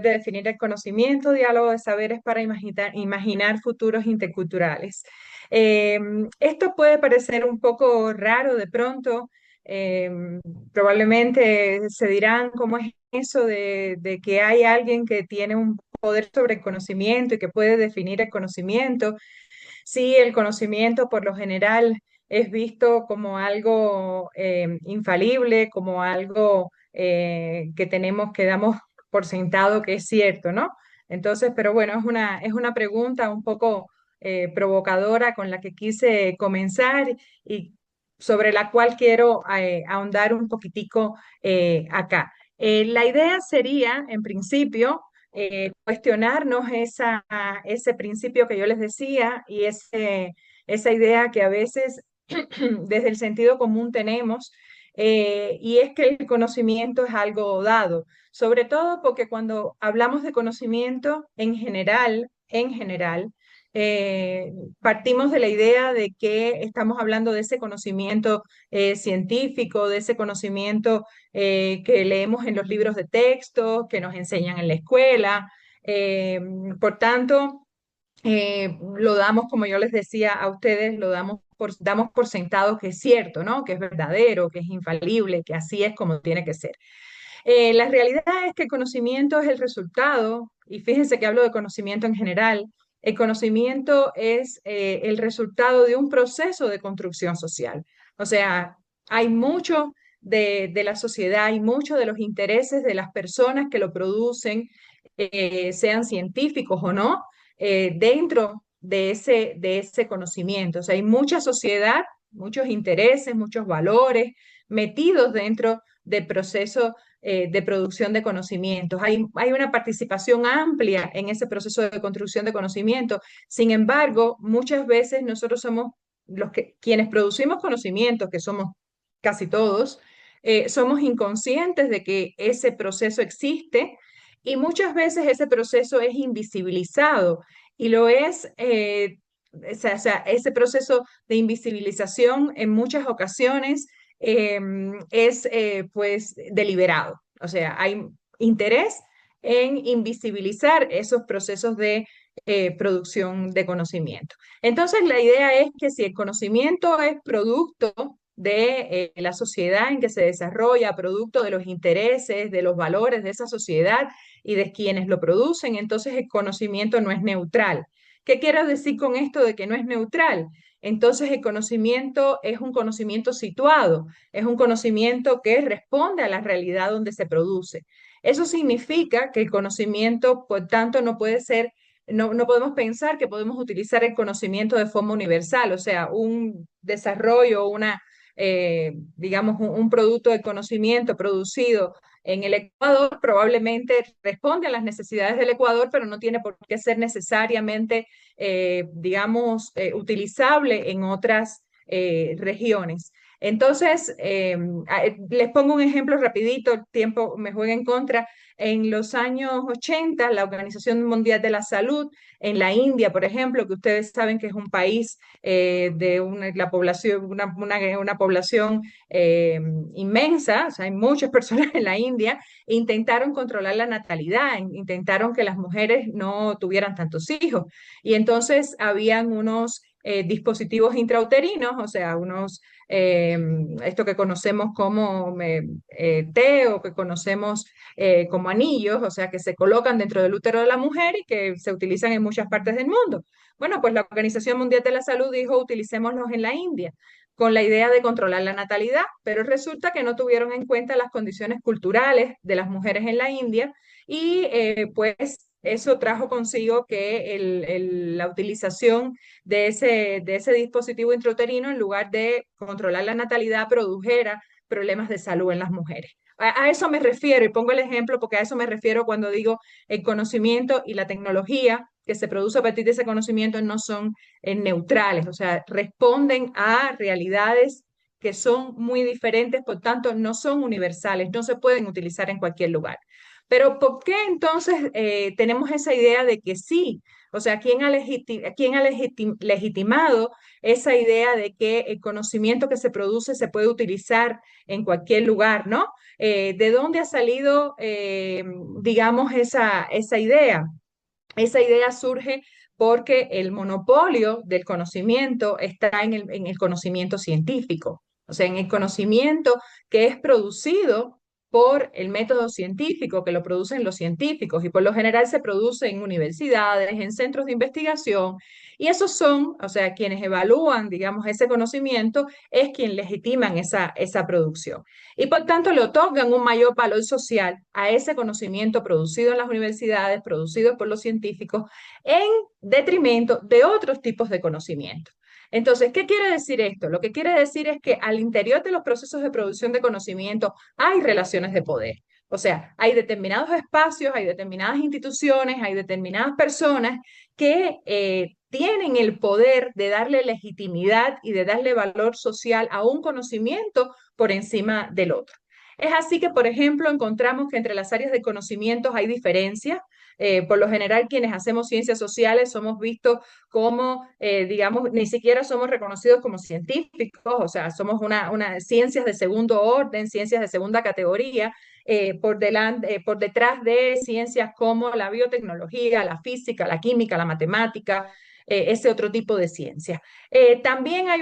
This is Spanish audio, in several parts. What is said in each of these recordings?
poder de definir el conocimiento, diálogo de saberes para imaginar futuros interculturales. Eh, Esto puede parecer un poco raro de pronto. eh, Probablemente se dirán cómo es eso de que hay alguien que tiene un poder sobre el conocimiento y que puede definir el conocimiento. Sí, el conocimiento por lo general es visto como algo infalible, como algo que tenemos, que damos por sentado que es cierto, ¿no? Entonces, pero bueno, es una pregunta un poco provocadora con la que quise comenzar y sobre la cual quiero ahondar un poquitico acá. La idea sería, en principio, cuestionarnos ese principio que yo les decía y esa idea que a veces desde el sentido común tenemos, y es que el conocimiento es algo dado, sobre todo porque cuando hablamos de conocimiento en general, eh, partimos de la idea de que estamos hablando de ese conocimiento científico, de ese conocimiento que leemos en los libros de texto, que nos enseñan en la escuela. Eh, por tanto, lo damos, como yo les decía a ustedes, damos por sentado que es cierto, ¿no? Que es verdadero, que es infalible, que así es como tiene que ser. La realidad es que el conocimiento es el resultado, y fíjense que hablo de conocimiento en general, el conocimiento es el resultado de un proceso de construcción social. O sea, hay mucho de la sociedad, hay mucho de los intereses de las personas que lo producen, sean científicos o no, dentro de ese conocimiento. O sea, hay mucha sociedad, muchos intereses, muchos valores metidos dentro del proceso de producción de conocimientos. Hay una participación amplia en ese proceso de construcción de conocimiento. Sin embargo, muchas veces nosotros somos quienes producimos conocimientos, que somos casi todos, somos inconscientes de que ese proceso existe y muchas veces ese proceso es invisibilizado y lo es. Ese proceso de invisibilización en muchas ocasiones es pues deliberado. O sea, hay interés en invisibilizar esos procesos de producción de conocimiento. Entonces, la idea es que si el conocimiento es producto de la sociedad en que se desarrolla, producto de los intereses, de los valores de esa sociedad y de quienes lo producen, entonces el conocimiento no es neutral. ¿Qué quiero decir con esto de que no es neutral? Entonces el conocimiento es un conocimiento situado, es un conocimiento que responde a la realidad donde se produce. Eso significa que el conocimiento, por tanto, no puede ser, no podemos pensar que podemos utilizar el conocimiento de forma universal, o sea, un desarrollo, digamos, un producto de conocimiento producido en el Ecuador probablemente responde a las necesidades del Ecuador, pero no tiene por qué ser necesariamente, digamos, utilizable en otras regiones. Entonces, les pongo un ejemplo rapidito, el tiempo me juega en contra. En los años 80, la Organización Mundial de la Salud, en la India, por ejemplo, que ustedes saben que es un país la población, una población inmensa, o sea, hay muchas personas en la India, intentaron controlar la natalidad, intentaron que las mujeres no tuvieran tantos hijos. Y entonces habían unos dispositivos intrauterinos, o sea, eh, esto que conocemos como T o que conocemos como anillos, o sea, que se colocan dentro del útero de la mujer y que se utilizan en muchas partes del mundo. Bueno, pues la Organización Mundial de la Salud dijo, utilicémoslos en la India con la idea de controlar la natalidad, pero resulta que no tuvieron en cuenta las condiciones culturales de las mujeres en la India y pues eso trajo consigo que la utilización de ese dispositivo intrauterino, en lugar de controlar la natalidad, produjera problemas de salud en las mujeres. A eso me refiero y pongo el ejemplo porque a eso me refiero cuando digo el conocimiento y la tecnología que se produce a partir de ese conocimiento no son neutrales, o sea, responden a realidades que son muy diferentes, por tanto, no son universales, no se pueden utilizar en cualquier lugar. Pero ¿por qué entonces tenemos esa idea de que sí? O sea, quién ha legitimado esa idea de que el conocimiento que se produce se puede utilizar en cualquier lugar, ¿no? ¿De dónde ha salido, digamos, esa idea? Esa idea surge porque el monopolio del conocimiento está en el conocimiento científico, o sea, en el conocimiento que es producido por el método científico, que lo producen los científicos y por lo general se produce en universidades, en centros de investigación, y esos son, o sea, quienes evalúan, digamos, ese conocimiento, es quien legitiman esa producción. Y por tanto le otorgan un mayor valor social a ese conocimiento producido en las universidades, producido por los científicos, en detrimento de otros tipos de conocimiento. Entonces, ¿qué quiere decir esto? Lo que quiere decir es que al interior de los procesos de producción de conocimiento hay relaciones de poder. O sea, hay determinados espacios, hay determinadas instituciones, hay determinadas personas que tienen el poder de darle legitimidad y de darle valor social a un conocimiento por encima del otro. Es así que, por ejemplo, encontramos que entre las áreas de conocimientos hay diferencias. Por lo general, quienes hacemos ciencias sociales somos vistos como, digamos, ni siquiera somos reconocidos como científicos, o sea, somos una ciencias de segundo orden, ciencias de segunda categoría, por detrás de ciencias como la biotecnología, la física, la química, la matemática, ese otro tipo de ciencia. También hay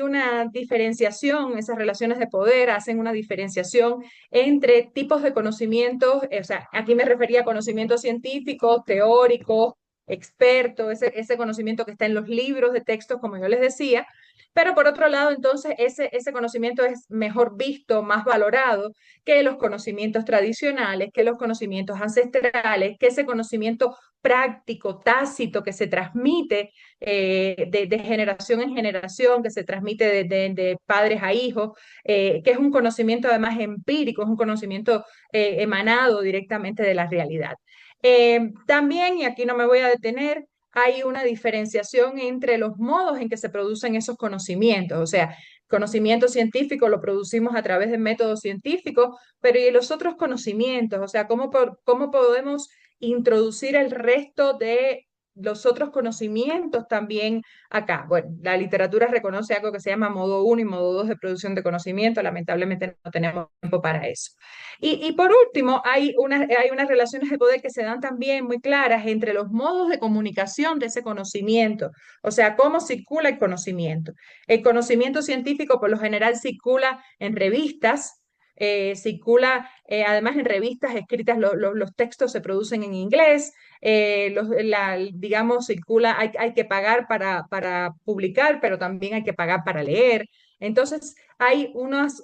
una diferenciación, esas relaciones de poder hacen una diferenciación entre tipos de conocimientos, o sea, aquí me refería a conocimientos científicos, teóricos, expertos, ese conocimiento que está en los libros de textos, como yo les decía, pero por otro lado, entonces, ese conocimiento es mejor visto, más valorado que los conocimientos tradicionales, que los conocimientos ancestrales, que ese conocimiento práctico, tácito, que se transmite de generación en generación, que se transmite de padres a hijos, que es un conocimiento además empírico, es un conocimiento emanado directamente de la realidad. También, y aquí no me voy a detener, hay una diferenciación entre los modos en que se producen esos conocimientos, o sea, conocimiento científico lo producimos a través de métodos científicos, pero ¿y los otros conocimientos? O sea, cómo podemos introducir el resto de los otros conocimientos también acá? Bueno, la literatura reconoce algo que se llama modo uno y modo 2 de producción de conocimiento, lamentablemente no tenemos tiempo para eso. Y por último, hay unas relaciones de poder que se dan también muy claras entre los modos de comunicación de ese conocimiento, o sea, cómo circula el conocimiento. El conocimiento científico por lo general circula en revistas, además en revistas escritas, los textos se producen en inglés, digamos, hay que pagar para publicar, pero también hay que pagar para leer. Entonces, hay unos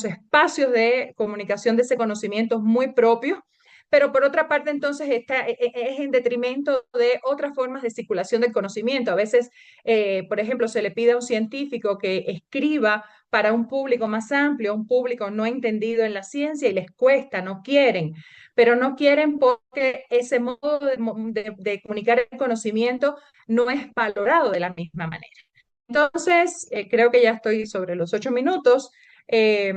espacios de comunicación de ese conocimiento muy propios, pero por otra parte, entonces, es en detrimento de otras formas de circulación del conocimiento. A veces, por ejemplo, se le pide a un científico que escriba para un público más amplio, un público no entendido en la ciencia, y les cuesta, no quieren, pero no quieren porque ese modo de comunicar el conocimiento no es valorado de la misma manera. Entonces, creo que ya estoy sobre los 8 minutos. Eh,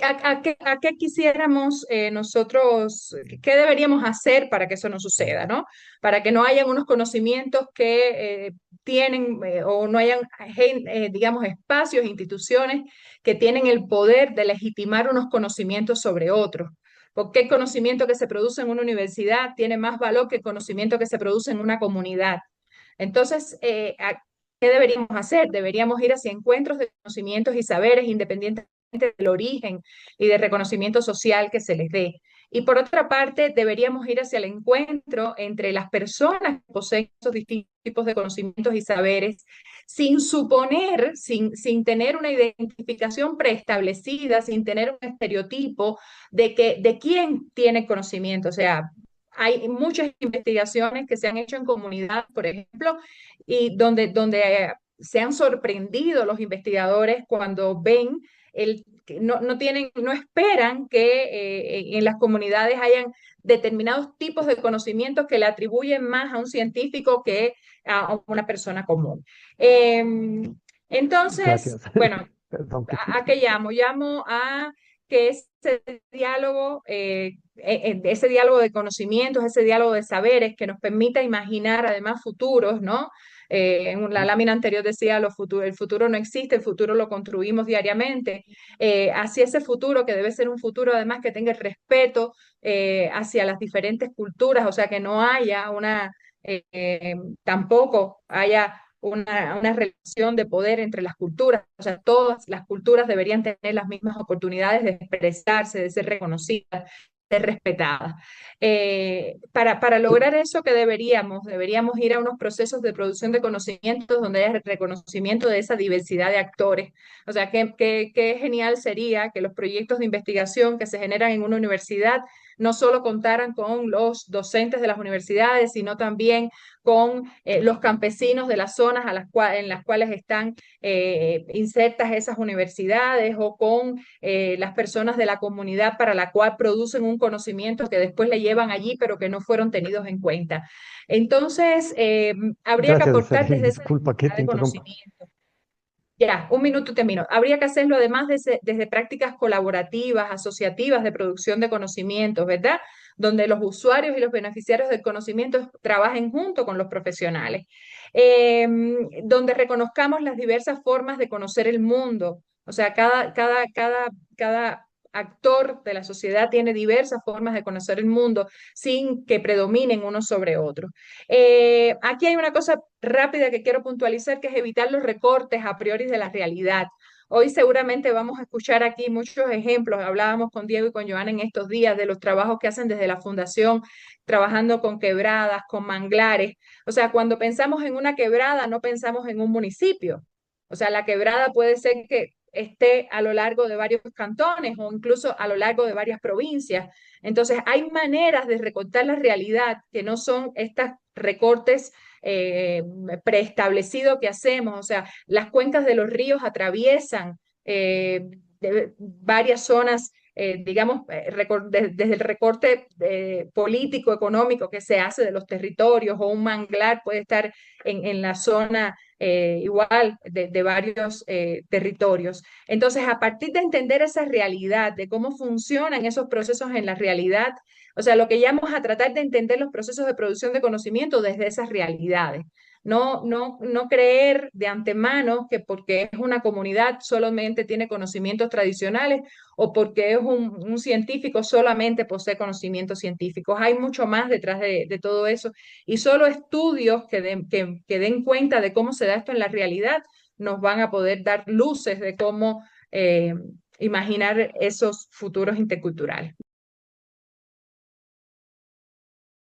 a qué quisiéramos nosotros, qué deberíamos hacer para que eso no suceda, ¿no? Para que no hayan unos conocimientos que tienen o no hayan, digamos, espacios, instituciones que tienen el poder de legitimar unos conocimientos sobre otros. Porque el conocimiento que se produce en una universidad tiene más valor que el conocimiento que se produce en una comunidad. Entonces, ¿qué deberíamos hacer? Deberíamos ir hacia encuentros de conocimientos y saberes independientes del origen y del reconocimiento social que se les dé. Y por otra parte, deberíamos ir hacia el encuentro entre las personas que poseen esos distintos tipos de conocimientos y saberes, sin suponer, sin tener una identificación preestablecida, sin tener un estereotipo de quién tiene conocimiento. O sea, hay muchas investigaciones que se han hecho en comunidad, por ejemplo, y donde se han sorprendido los investigadores cuando ven no esperan que en las comunidades hayan determinados tipos de conocimientos que le atribuyen más a un científico que a una persona común. Entonces, Gracias. bueno, Perdón que... ¿a qué llamo? Llamo a que ese diálogo de conocimientos, ese diálogo de saberes que nos permita imaginar además futuros, ¿no? En la lámina anterior decía, el futuro no existe, el futuro lo construimos diariamente. Hacia ese futuro, que debe ser un futuro además que tenga el respeto hacia las diferentes culturas, o sea, que no haya tampoco haya una relación de poder entre las culturas, o sea, todas las culturas deberían tener las mismas oportunidades de expresarse, de ser reconocidas, de ser respetadas. Para lograr eso, ¿que deberíamos? Deberíamos ir a unos procesos de producción de conocimientos donde haya reconocimiento de esa diversidad de actores. O sea, qué genial sería que los proyectos de investigación que se generan en una universidad no solo contaran con los docentes de las universidades, sino también con los campesinos de las zonas en las cuales están insertas esas universidades, o con las personas de la comunidad para la cual producen un conocimiento que después le llevan allí, pero que no fueron tenidos en cuenta. Entonces, habría que Gracias, aportar Sergey. desde esa Disculpa que diversidad te de interrumpa. conocimiento. Ya, un minuto y termino. Habría que hacerlo además desde prácticas colaborativas, asociativas de producción de conocimientos, ¿verdad? Donde los usuarios y los beneficiarios del conocimiento trabajen junto con los profesionales. Eh, Donde reconozcamos las diversas formas de conocer el mundo. O sea, cada actor de la sociedad tiene diversas formas de conocer el mundo sin que predominen unos sobre otros. Aquí hay una cosa rápida que quiero puntualizar, que es evitar los recortes a priori de la realidad. Hoy seguramente vamos a escuchar aquí muchos ejemplos. Hablábamos con Diego y con Joana en estos días de los trabajos que hacen desde la fundación, trabajando con quebradas, con manglares. O sea, cuando pensamos en una quebrada, no pensamos en un municipio. O sea, la quebrada puede ser que esté a lo largo de varios cantones o incluso a lo largo de varias provincias. Entonces, hay maneras de recortar la realidad que no son estos recortes eh, preestablecidos que hacemos. O sea, las cuencas de los ríos atraviesan varias zonas, digamos, desde el recorte político, económico que se hace de los territorios, o un manglar puede estar en la zona igual de varios territorios. Entonces, a partir de entender esa realidad, de cómo funcionan esos procesos en la realidad, o sea, lo que llamamos a tratar de entender los procesos de producción de conocimiento desde esas realidades. No creer de antemano que porque es una comunidad solamente tiene conocimientos tradicionales, o porque es un científico solamente posee conocimientos científicos. Hay mucho más detrás de todo eso, y solo estudios que den cuenta de cómo se da esto en la realidad nos van a poder dar luces de cómo imaginar esos futuros interculturales.